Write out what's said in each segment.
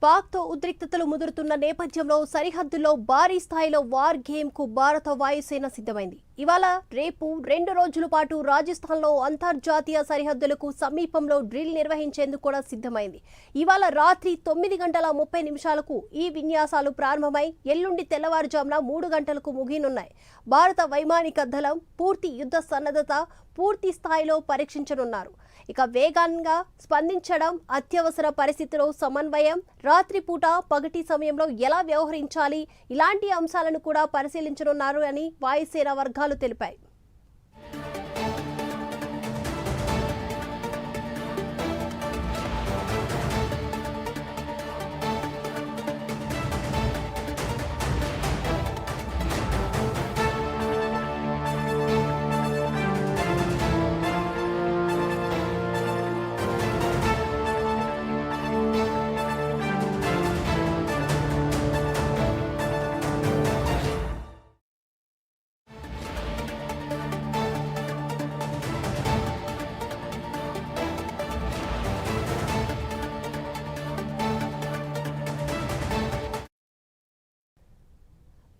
పాక్తో ఉద్రిక్తతలు ముదురుతున్న నేపథ్యంలో సరిహద్దుల్లో భారీ స్థాయిలో వార్ గేమ్కు భారత వాయుసేన సిద్ధమైంది. ఇవాళ రేపు 2 రోజుల పాటు రాజస్థాన్లో అంతర్జాతీయ సరిహద్దులకు సమీపంలో డ్రిల్ నిర్వహించేందుకు కూడా సిద్ధమైంది. ఇవాళ రాత్రి 9:30 ఈ విన్యాసాలు ప్రారంభమై ఎల్లుండి తెల్లవారుజామున 3 గంటలకు ముగియనున్నాయి. భారత వైమానిక దళం పూర్తి యుద్ధ సన్నద్ధత పూర్తి స్థాయిలో పరీక్షించనున్నారు. ఇక వేగంగా స్పందించడం, అత్యవసర పరిస్థితిలో సమన్వయం, రాత్రిపూట పగటి సమయంలో ఎలా వ్యవహరించాలి, ఇలాంటి అంశాలను కూడా పరిశీలించనున్నారు అని వాయుసేన వర్గాలు తెలిపాయి.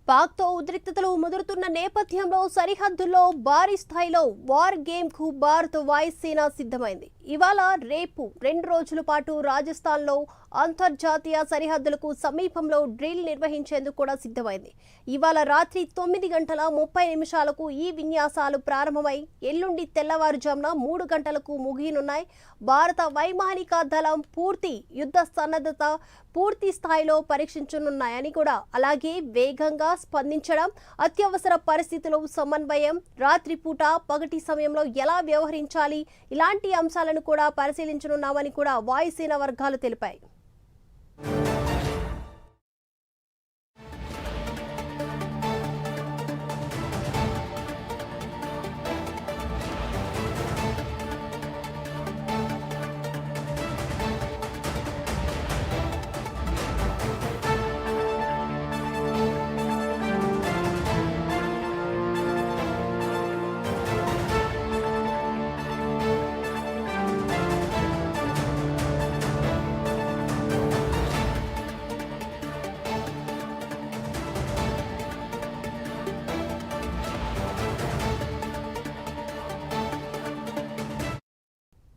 పాక్తో ఉద్రిక్తతలు ముదురుతున్న నేపథ్యంలో సరిహద్దుల్లో భారీ స్థాయిలో వార్ గేమ్కు భారత వాయుసేన సిద్ధమైంది. ఇవాళ రేపు 2 రోజుల పాటు రాజస్థాన్లో అంతర్జాతీయ సరిహద్దులకు సమీపంలో డ్రిల్ నిర్వహించేందుకు కూడా సిద్ధమైంది. ఇవాళ రాత్రి 9:30 ఈ విన్యాసాలు ప్రారంభమై ఎల్లుండి తెల్లవారుజామున 3 గంటలకు ముగియనున్నాయి. భారత వైమానిక దళం పూర్తి యుద్ధ సన్నద్ధత పూర్తి స్థాయిలో పరీక్షించనున్నాయని కూడా, అలాగే వేగంగా స్పందించడం, అత్యవసర పరిస్థితుల్లో సమన్వయం, రాత్రిపూట పగటి సమయంలో ఎలా వ్యవహరించాలి, ఇలాంటి అంశాలను కూడా పరిశీలించనున్నామని కూడా వాయుసేన వర్గాలు తెలిపాయి.